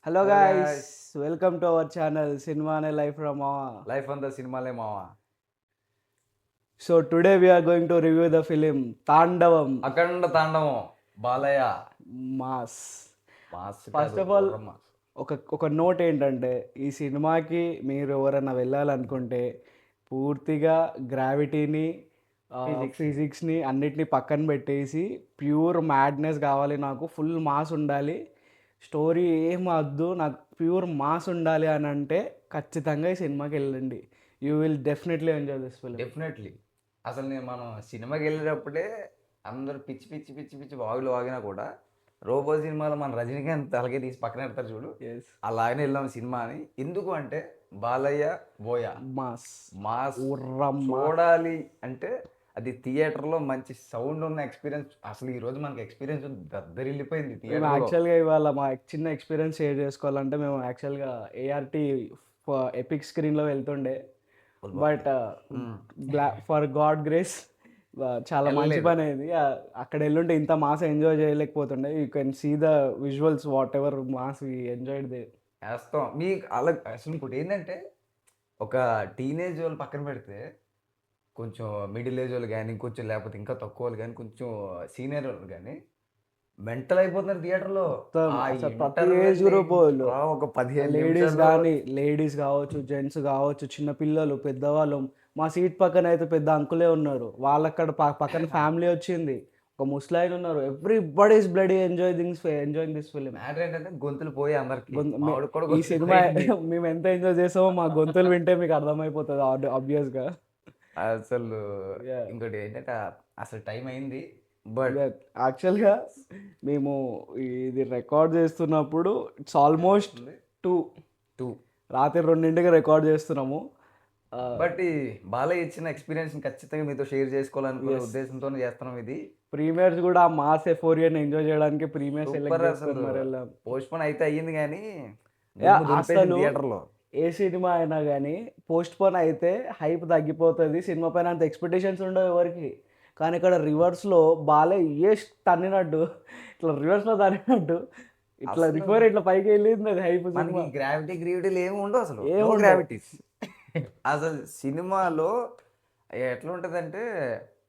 Hello hello guys, guys, welcome to our channel cinema అనే life from life అంతా సినిమాలే మావా. So today we are going to review the film తాండవం అఖండ తాండవం Balayya mass. Mass first కాదు of all బుర్ర mass. ఒక నోట్ ఏంటంటే, ఈ సినిమాకి మీరు ఎవరైనా వెళ్ళాలనుకుంటే పూర్తిగా గ్రావిటీని, Physics. ఫిజిక్స్ని అన్నిటినీ పక్కన పెట్టేసి ప్యూర్ మ్యాడ్నెస్ కావాలి, నాకు ఫుల్ మాస్ ఉండాలి, స్టోరీ ఏం వద్దు, నాకు ప్యూర్ మాస్ ఉండాలి అని అంటే ఖచ్చితంగా ఈ సినిమాకి వెళ్ళండి. You will definitely enjoy this film. Definitely. అసలు మనం సినిమాకి వెళ్ళేటప్పుడే అందరూ పిచ్చి పిచ్చి పిచ్చి పిచ్చి వాగులు వాగినా కూడా రోబో సినిమాలో మన రజనీకాంత్ తలకే తీసి పక్కన పెడతారు చూడు, ఎస్, అలాగనే వెళ్ళాం సినిమా అని. ఎందుకు అంటే బాలయ్య బోయ మాస్ మాస్ ఉర్రమ్మ. చూడాలి అంటే అది థియేటర్లో మంచి సౌండ్ ఉన్న ఎక్స్పీరియన్స్. అసలు ఈ రోజు మనకి ఎక్స్పీరియన్స్ దద్దరిల్లిపోయింది మేము థియేటర్లో. యాక్చువల్గా ఇవాళ మా చిన్న ఎక్స్పీరియన్స్ షేర్ చేసుకోవాలంటే, మేము యాక్చువల్గా ఏఆర్టీ ఎపిక్ స్క్రీన్లో వెళ్తుండే, బట్ ఫర్ గాడ్ గ్రేస్ చాలా మంచి వెళ్ళలేదు. పని అయింది. అక్కడ వెళ్ళుంటే ఇంత మాస్ ఎంజాయ్ చేయలేకపోతుండే. You can see the visuals whatever mass we enjoyed there. వేస్తాం మీకు అలా. అసలు ఇంకోటి ఏంటంటే, ఒక టీనేజ్ వాళ్ళు పక్కన పెడితే కొంచెం మిడిల్ ఏజ్ వాళ్ళు కానీ, కొంచెం లేకపోతే ఇంకా తక్కువ వాళ్ళు కానీ, కొంచెం సీనియర్ వాళ్ళు కానీ మెంటల్ అయిపోతున్నారు థియేటర్లో. అసలు ప్రతి ఏజ్ గ్రూప్ వాళ్ళు, ఒక 15 లేడీస్ నిమిషాల్లో కానీ, లేడీస్ కావచ్చు, జెంట్స్ కావచ్చు, చిన్న పిల్లలు, పెద్దవాళ్ళు. మా సీట్ పక్కన అయితే పెద్ద అంకులే ఉన్నారు, వాళ్ళక్కడ పక్కన ఫ్యామిలీ వచ్చింది, ఒక ముస్లాయిన్ ఉన్నారు. Everybody is bloody enjoying this film. Matter ఏంటంటే గొంతులు పోయి అందరికి మావాడికి కూడా ఈ గొంతులు సినిమా పోయింది. మేము ఎంత ఎంజాయ్ చేసామో మా గొంతులు వింటే మీకు అర్థమైపోతుంది ఆబ్వియస్గా. అసలు Yeah. ఇంకోటి ఏంటంటే అసలు టైం అయింది, బట్ యాక్చువల్గా మేము ఇది రికార్డ్ చేస్తున్నప్పుడు ఇట్స్ ఆల్మోస్ట్ 2 రాత్రి 2ంటికి రికార్డ్ చేస్తున్నాము. బట్ ఈ బాలయ్య ఇచ్చిన ఎక్స్పీరియన్స్ ఖచ్చితంగా మీతో షేర్ చేసుకోవాలనుకునే ఉద్దేశంతో చేస్తున్నాం ఇది. ప్రీమియర్స్ కూడా ఆ మాస్ ఎఫోరియాని ఎంజాయ్ చేయడానికి ప్రీమియర్ సూపర్. సెలెక్ట్ అసలు చేసుకొని మరి వెళ్ళాం. పోస్ట్ పోన్ అయితే అయ్యింది కానీ అసలు థియేటర్లో ఏ సినిమా అయినా కానీ పోస్ట్ పోన్ అయితే హైప్ తగ్గిపోతుంది, సినిమా పైన అంత ఎక్స్పెక్టేషన్స్ ఉండవు ఎవరికి. కానీ ఇక్కడ రివర్స్లో బాలే తన్నినట్టు, ఇట్లా రివర్స్లో తన్నినట్టు, ఇట్లా అసలు రివర్ ఇట్లా పైకి వెళ్ళింది అది హైప్. మనకి గ్రావిటీ గ్రీవిటీలు ఏమి ఉండవు అసలు. ఏం ఉండవు. గ్రావిటీస్ అసలు సినిమాలో ఎట్లా ఉంటుందంటే,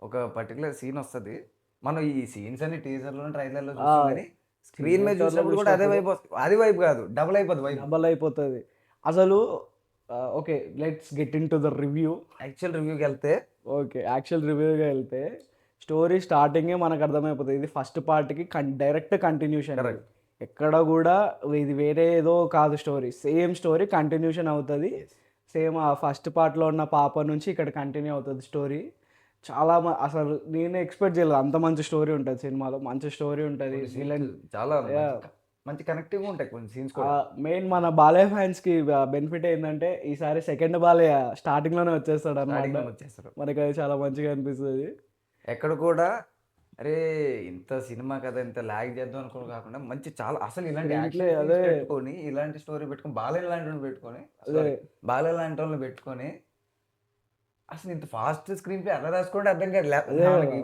ఒక పర్టికులర్ సీన్ వస్తుంది, మనం ఈ సీన్స్ అన్ని టీజర్లో ట్రైలర్లో చూస్తాం కానీ స్క్రీన్ మీద చూసినప్పుడు కూడా అదే వైపు వస్తుంది. అది వైపు కాదు, డబుల్ అయిపోతుంది వైపు. డబల్ అయిపోతుంది అసలు. Okay, let's get in to the review. Actual రివ్యూకి వెళ్తే ఓకే, యాక్చువల్ రివ్యూగా వెళ్తే స్టోరీ స్టార్టింగే మనకు అర్థమైపోతుంది. ఇది ఫస్ట్ పార్ట్కి డైరెక్ట్ కంటిన్యూషన్. Correct. ఎక్కడ కూడా ఇది వేరే ఏదో కాదు, స్టోరీ సేమ్ స్టోరీ కంటిన్యూషన్ అవుతుంది. సేమ్ ఆ ఫస్ట్ పార్ట్లో ఉన్న పాప నుంచి ఇక్కడ కంటిన్యూ అవుతుంది స్టోరీ. చాలా అసలు నేను ఎక్స్పెక్ట్ చేయలేదు అంత మంచి స్టోరీ ఉంటుంది సినిమాలో. మంచి స్టోరీ ఉంటుంది. చాలా మంచి కనెక్టివ్ ఉంటాయి కొన్ని సీన్స్ కూడా. మెయిన్ మన బాలయ్య ఫ్యాన్స్కి బెనిఫిట్ ఏంటంటే, ఈసారి సెకండ్ బాలయ్య స్టార్టింగ్లోనే వచ్చేస్తాడు అన్నమాట. వచ్చేస్తారు. మనకి అది చాలా మంచిగా అనిపిస్తుంది. ఎక్కడ కూడా అరే ఇంత సినిమా కదా ఇంత లాగ్ చేద్దాం అనుకుని కాకుండా మంచి చాలా అసలు ఇలాంటి Screenplay యాక్షన్ అదే. పెట్టుకొని, ఇలాంటి స్టోరీ పెట్టుకొని, బాలయ్య లాంటి వాళ్ళని పెట్టుకొని, అదే. బాలయ్య లాంటి వాళ్ళని పెట్టుకొని అసలు ఇంత ఫాస్ట్ స్క్రీన్ ప్లే ఎలా రాసుకోండి అర్థం కాదు.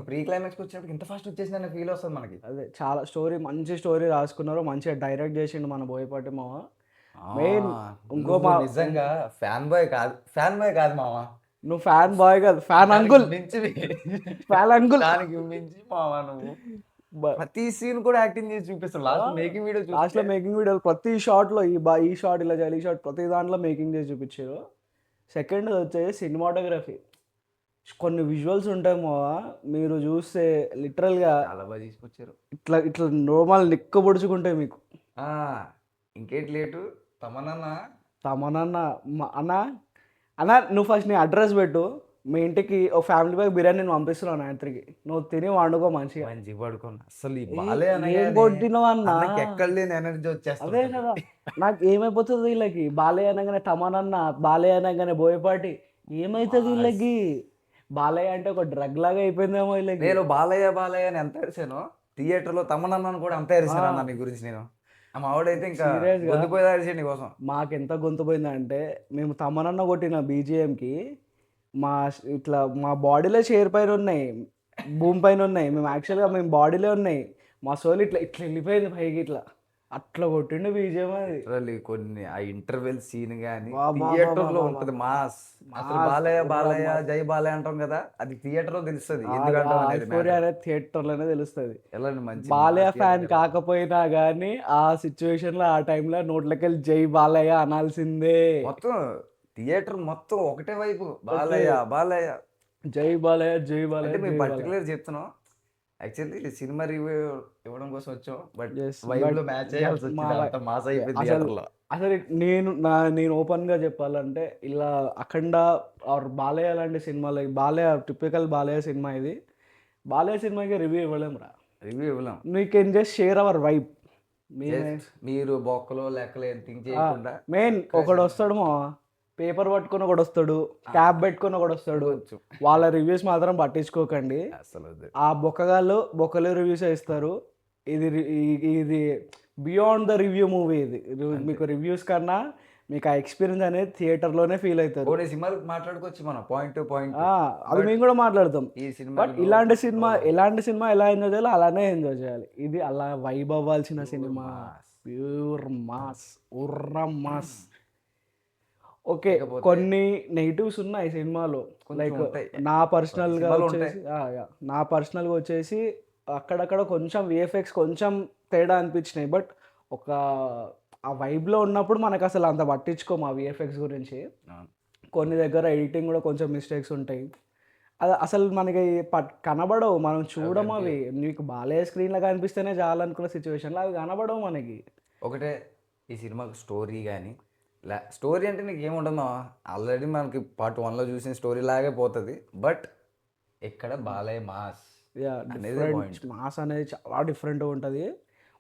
ప్రీ క్లైమాక్స్ వచ్చినప్పుడు ఇంత ఫాస్ట్ వచ్చేసింది అన్న ఫీల్ వస్తుంది మనకి. అదే చాలా స్టోరీ, మంచి స్టోరీ రాసుకున్నారు, మంచిగా డైరెక్ట్ చేసిండు మన బోయపాటి మామ. మెయిన్ ఇంకో నిజంగా ఫ్యాన్ బాయ్ కాదు మామ, నువ్వు ఫ్యాన్ బాయ్ కాదు, ఫ్యాన్ అంకుల్. మించి ఫ్యాన్ అంకుల్ దానికి మించి మామ నువ్వు ప్రతి సీన్ కూడా యాక్టింగ్ చేసి చూపిస్తావు. లాస్ట్ మేకింగ్ వీడియో లాస్ట్లో మేకింగ్ వీడియో ప్రతి షాట్లో ఈ షాట్ ఇలా చేయాలి, ఈ షాట్ ప్రతి దాంట్లో మేకింగ్ చేసి చూపించారు. సెకండ్ వచ్చేసి సినిమాటోగ్రఫీ. కొన్ని విజువల్స్ ఉంటాయి మావా, మీరు చూస్తే లిటరల్గా చాలా బాగా తీసుకొచ్చారు. ఇట్లా ఇట్లా నోమాలు నిక్కబొడుచుకుంటాయి మీకు. ఇంకేంటి లేటు తమనన్న తమనన్న అన్న అన్న, నువ్వు ఫస్ట్ నీ అడ్రస్ పెట్టు, మీ ఇంటికి ఒక ఫ్యామిలీ బ్యాగ్ బిర్యానీ నేను పంపిస్తున్నాను రాత్రికి, నువ్వు తిని వండుకో మంచిగా. మంచి పడుకున్నా. అసలు ఈ బాలయ్య ఏం కొట్టినావు అన్న, ఎక్కడ లేని ఎనర్జీ అదే వచ్చేస్తుంది. కదా. నాకు ఏమైపోతుంది వీళ్ళకి, బాలయ్య అనగానే తమనన్న, బాలయ్య అనగానే బోయపాటి, ఏమవుతుంది వీళ్ళకి? బాలయ్య అంటే ఒక డ్రగ్ లాగా అయిపోయిందేమో వీళ్ళకి. నేను బాలయ్య అని ఎంత ఏరిసానో థియేటర్లో తమనన్నను కూడా అంత ఏరిసాను అన్న నీ గురించి. నేను మా ఆవిడైతే ఇంకా Serious గా? గొంతుపోయేదా ఏరిసాను నీ కోసం. మాకెంత గొంతు పోయిందంటే, మేము తమనన్న కొట్టిన బీజిఎంకి మా బాడీలో చైర్ పైన ఉన్నాయి, భూమి పైన ఉన్నాయి. మేము యాక్చువల్గా బాడీలో ఉన్నాయి, మా సోల్ ఇట్లా ఇట్లా వెళ్ళిపోయింది పైకి ఇట్లా. అట్లా కొట్టిండు బీజిఎం అది. లిటరల్లీ కొన్ని ఆ ఇంటర్వెల్ సీన్ కానీ వా, వా, వా, థియేటర్ లో వా, వా, ఉంటది మాస్. అసలు మాస్, బాలయ్య ఉర్రా బాలయ్య మాస్. జై బాలయ్య అంటాం కదా, అది థియేటర్ లో తెలుస్తుంది ఎందుకంటాం అనేది ఐఫోరియా మ్యాటర్. అనేది థియేటర్లోనే తెలుస్తుంది. ఎలా మంచి బాలయ్య మాస్ ఫ్యాన్ కాకపోయినా కానీ ఆ సిచ్యువేషన్ లో ఆ టైంలో నోట్లకెళ్ళి జై బాలయ్య అనాల్సిందే. మొత్తం థియేటర్ మొత్తం ఒకటే వైపు బాలయ్య బాలయ్య. జై బాలయ్య జై అంటే బాలయ్య మేము జై బాలయ్య. పర్టికులర్ చెప్తున్నాం, యాక్చువల్లీ సినిమా రివ్యూ ఇవ్వడం కోసం వచ్చాం, బట్ Yes, వైబ్ లో but- మ్యాచ్ చేయాల్సి but మా వచ్చింది, వై- అంత మాస్ అయిపోయింది అసలు థియేటర్ లో. అసలు నేను ఓపెన్ గా చెప్పాలంటే ఇలా అఖండ ఆర్ బాలయ్య లాంటి సినిమాలు, బాలయ్య టిపికల్ బాలయ్య సినిమా ఇది. బాలయ్య సినిమాకి రివ్యూ ఇవ్వలేమురా. రివ్యూ ఇవ్వలేం. We can just share our vibe. Just మీరు బొక్కలో లెక్కలు ఏం థింక్ చేయకుండా మెయిన్ ఒకడు వస్తాడు మా పేపర్ పట్టుకొని ఒకడు వస్తాడు, క్యాప్ పెట్టుకొని ఒకడు వస్తాడు. వాళ్ళ రివ్యూస్ మాత్రం పట్టించుకోకండి. అసలు అది ఆ బొక్కలు రివ్యూస్ ఇస్తారు. ఇది బియాండ్ ద రివ్యూ మూవీ. ఇది మీకు రివ్యూస్ కన్నా మీకు ఆ ఎక్స్పీరియన్స్ అనేది థియేటర్లోనే ఫీల్ అవుతారు. కొన్ని సినిమాలు మాట్లాడుకోవచ్చు మనం పాయింట్ టు పాయింట్. అది మేము కూడా మాట్లాడతాం. ఈ సినిమా బట్ ఎలాంటి సినిమా ఎలా ఎంజాయ్ చేయాలో అలానే ఎంజాయ్ చేయాలి. ఇది అలా వైబ్ అవ్వాల్సిన సినిమా. ప్యూర్ మాస్, ఉర్రా మాస్. ఓకే, కొన్ని నెగిటివ్స్ ఉన్నాయి సినిమాలో. లైక్ నా పర్సనల్గా వచ్చేసి అక్కడక్కడ కొంచెం విఎఫ్ఎక్స్ కొంచెం తేడా అనిపించినాయి. బట్ ఒక ఆ వైబ్లో ఉన్నప్పుడు మనకు అసలు అంత పట్టించుకోము ఆ విఎఫ్ఎక్స్ గురించి. కొన్ని దగ్గర ఎడిటింగ్ కూడా కొంచెం మిస్టేక్స్ ఉంటాయి. అది అసలు మనకి కనబడవు, మనం చూడము అవి. నీకు బాలయ్య స్క్రీన్లో కనిపిస్తేనే చాలనుకున్న సిచ్యువేషన్లో అవి కనబడవు మనకి. ఒకటే ఈ సినిమాకి స్టోరీ కానీ స్టోరీ అంటే నీకు ఏముండదు, ఆల్రెడీ మనకి పార్ట్ 1లో చూసిన స్టోరీ లాగే పోతుంది. బట్ ఇక్కడ బాలయ్య మాస్ మాస్ అనేది చాలా డిఫరెంట్గా ఉంటుంది.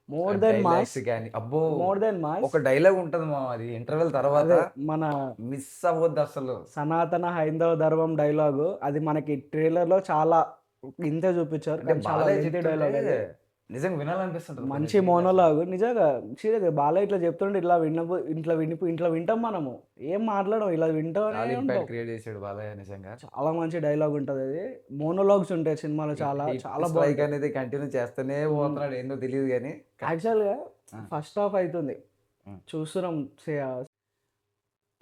మోర్ దెన్ మాస్ కానీ అబ్బో మోర్ దెన్ మాస్. ఒక డైలాగ్ ఉంటుంది మా, అది ఇంటర్వెల్ తర్వాత మన మిస్ అవ్వద్దు అసలు. సనాతన హైందవ ధర్మం డైలాగు అది మనకి ట్రైలర్లో చాలా ఇంతే చూపించారు. చాలా డైలాగ్, నిజంగా వినాలనిపిస్తుంది. మంచి మోనోలాగ్. నిజంగా సీరియస్గా బాలయ్య ఇట్లా చెప్తుంటే ఇట్లా వింటాం మనము. ఏం మాట్లాడడం, ఇలా వింటాం. క్రియేట్ చేసాడు బాలయ్య నిజంగా. చాలా మంచి డైలాగ్ ఉంటుంది. అది మోనోలాగ్స్ ఉంటాయి సినిమాలో చాలా చాలా బాగా అనేది కంటిన్యూ చేస్తూనే పోతున్నాడు, ఏందో తెలియదు కానీ. యాక్చువల్గా ఫస్ట్ హాఫ్ అవుతుంది చూస్తున్నాం.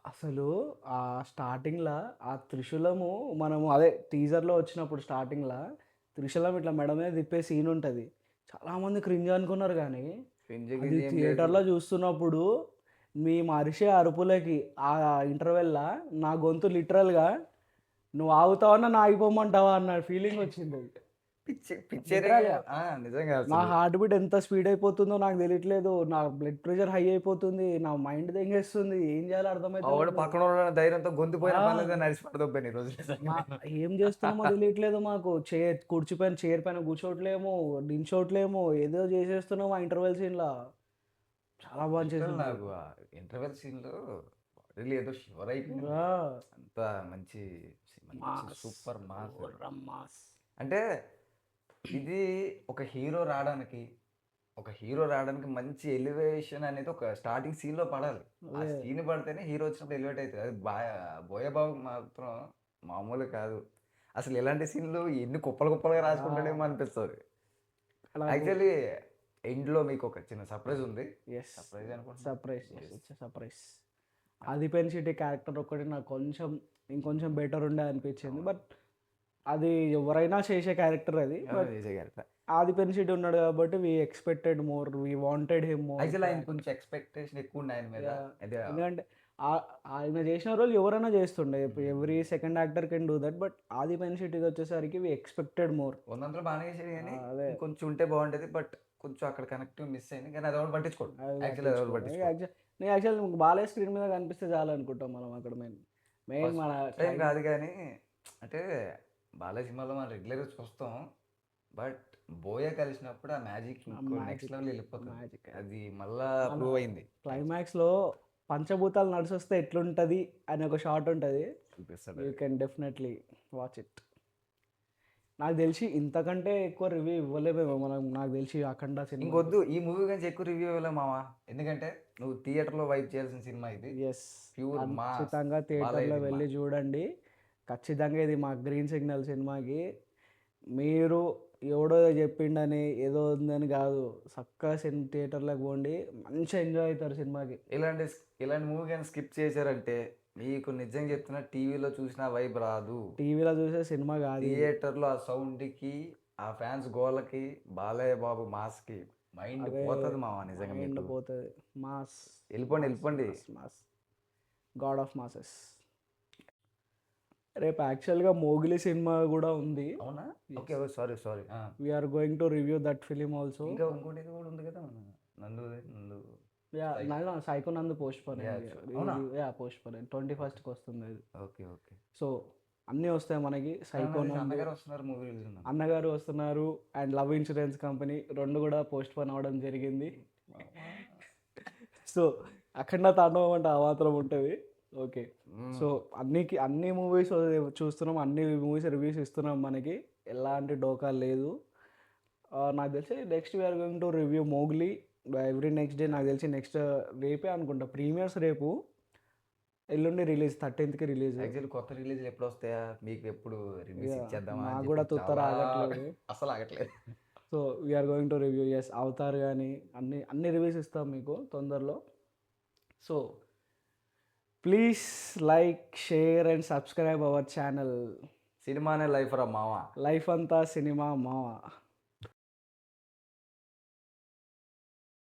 అసలు ఆ స్టార్టింగ్లో ఆ త్రిశూలము మనము అదే టీజర్లో వచ్చినప్పుడు స్టార్టింగ్లో త్రిశూలం ఇట్లా మెడ మీద తిప్పే సీన్ ఉంటుంది. చాలామంది క్రింజ్ అనుకున్నారు కానీ అది థియేటర్లో చూస్తున్నప్పుడు మేము అరిసే అరుపులకి ఆ ఇంటర్వెల్లో నా గొంతు లిటరల్గా నువ్వు ఆగుతావన్నా నా ఆగిపోమంటావా అన్న ఫీలింగ్ వచ్చింది. నిజంగా నా హార్ట్ బీట్ ఎంత స్పీడ్ అయిపోతుందో నాకు తెలియట్లేదు. నా బ్లడ్ ప్రెషర్ హై అయిపోతుంది, నా మైండ్ దెంగేస్తుంది, ఏం చేయాలో అర్థమైతే పక్కన ధైర్యంతో గొంతు నడిచిపడదు. ఏం చేస్తున్నామో తెలియట్లేదు మాకు. చైర్ పైన కూర్చోట్లేము, నించోట్లేము, ఏదో చేసేస్తున్నాము ఆ ఇంటర్వెల్ సీన్లో. చాలా బాగా చేసాను. నాకు ఇంటర్వెల్ సీన్లో ఏదో షివర్ అయిపోయింది. అంత మంచి సూపర్ మాస్. అంటే ఇది ఒక హీరో రావడానికి మంచి ఎలివేషన్ అనేది ఒక స్టార్టింగ్ సీన్ లో పడాలి. ఆ సీన్ పడితేనే హీరో వచ్చినప్పుడు ఎలివేట్ అవుతుంది. అది బోయబాబు మాత్రం మామూలు కాదు. అసలు ఇలాంటి సీన్లు ఎన్ని కుప్పలుగా రాసుకుంటాడేమో అనిపిస్తుంది. యాక్చువల్లీ ఎండ్లో మీకు ఒక చిన్న సర్ప్రైజ్ ఉంది. సర్ప్రైజ్ ఆదిపెన్ శెట్టి క్యారెక్టర్ ఒకటి నాకు ఇంకొంచెం బెటర్ ఉండే అనిపించింది. బట్ అది ఎవరైనా చేసే క్యారెక్టర్ అది. ఆదిపెన్ శెట్టి ఉన్నాడు కాబట్టి we expected more, we wanted him more. కొంచెం ఎక్స్పెక్టేషన్ ఎక్కువ ఉంది ఆయన మీద. ఎందుకంటే ఆయన చేసిన రోల్ ఎవరైనా చేస్తుండే, every second actor can do that. But ఆదిపెన్ శెట్టికి వచ్చేసరికి వీ ఎక్స్పెక్టెడ్ మోర్. ఉన్నంతలో బాగానే చేసేది కానీ కొంచెం ఉంటే బాగుంటుంది. బట్ కొంచెం అక్కడ కనెక్టివ్ మిస్ అయింది కానీ అది ఎవరు పట్టించుకోండి. నేను యాక్చువల్లీ బాలయ్య స్క్రీన్ మీద కనిపిస్తే చాలు అనుకుంటాం మనం అక్కడ. మెయిన్ మన టైం కాదు కానీ అంటే బాలయ్య సినిమాలో మనం రెగ్యులర్గా చూస్తాం. బట్ బోయ కలిసినప్పుడు ఆ మ్యాజిక్ నెక్స్ట్ లెవెల్ వెళ్ళిపోతుంది. అది మళ్ళా ప్రూవ్ అయింది. క్లైమాక్స్లో పంచభూతాలు నడిచొస్తే ఎట్లుంటుంది అని ఒక షార్ట్ ఉంటుంది. You can definitely watch it. నాకు తెలిసి ఇంతకంటే ఎక్కువ రివ్యూ ఇవ్వలేమేమో మనం. నాకు తెలిసి అఖండ సినిమా ఇంకొద్దు, ఈ మూవీ గురించి ఎక్కువ రివ్యూ ఇవ్వలేము మావా. ఎందుకంటే నువ్వు థియేటర్లో వైప్ చేయాల్సిన సినిమా ఇది. ఖచ్చితంగా థియేటర్లో వెళ్ళి చూడండి. ఖచ్చితంగా ఇది మా గ్రీన్ సిగ్నల్ సినిమాకి మీరు ఎవడో చెప్పిండని ఏదో ఉందని కాదు, చక్కగా థియేటర్లోకి పోండి, మంచిగా ఎంజాయ్ అవుతారు సినిమాకి. ఇలాంటి ఇలాంటి మూవీ కానీ స్కిప్ చేశారంటే మీకు నిజంగా చెప్తున్నా టీవీలో చూసిన వైబ్ రాదు. టీవీలో చూసే సినిమా కాదు ఇది. థియేటర్లో ఆ సౌండ్కి ఆ ఫ్యాన్స్ గోలకి బాలయ్య బాబు మాస్కి మైండ్ పోతుంది మామ నిజంగా. మైండ్ మీకు పోతుంది. మాస్, వెళ్ళిపోండి. Mass, god of masses. రేపు యాక్చువల్గా మోగిలి సినిమా కూడా ఉంది. అవునా? Okay sorry we are going to review that film also. ఇంకా ఇంకోటి ఇది కూడా ఉంది కదా మన నందు సైకో నందు పోస్ట్ పోన్ అవునా? పోస్ట్ పోన్ 21st వస్తుంది అది. ఓకే సో అన్నీ వస్తాయి మనకి. సైకో అన్నగారు వస్తున్నారు మూవీ అన్నగారు వస్తున్నారు అండ్ లవ్ ఇన్సూరెన్స్ కంపెనీ 2 కూడా పోస్ట్ పోన్ అవ్వడం జరిగింది. సో అఖండ తాండవం అంటే ఆ మాత్రం ఉంటుంది. ఓకే, సో అన్ని మూవీస్ చూస్తున్నాం, అన్ని మూవీస్ రివ్యూస్ ఇస్తున్నాం, మనకి ఎలాంటి డోకా లేదు. నాకు తెలిసి next we are going to review Mowgli every next day. నాకు తెలిసి నెక్స్ట్ రేపే అనుకుంటా ప్రీమియర్స్, రేపు ఎల్లుండి రిలీజ్ 13th రిలీజ్. యాక్చువల్లీ కొత్త రిలీజ్లు ఎప్పుడు వస్తాయా మీకు, ఎప్పుడు రివ్యూస్ ఇచ్చేద్దామా? నాకు కూడా తుత్తర ఆగట్లేదు, అసలు ఆగట్లేదు. So we are going to review. Yes, Avatar కానీ అన్ని రివ్యూస్ ఇస్తాం మీకు తొందరలో. So please like, share and subscribe our channel. సినిమానే లైఫ్ రా మావా. లైఫ్ అంతా సినిమా మావా.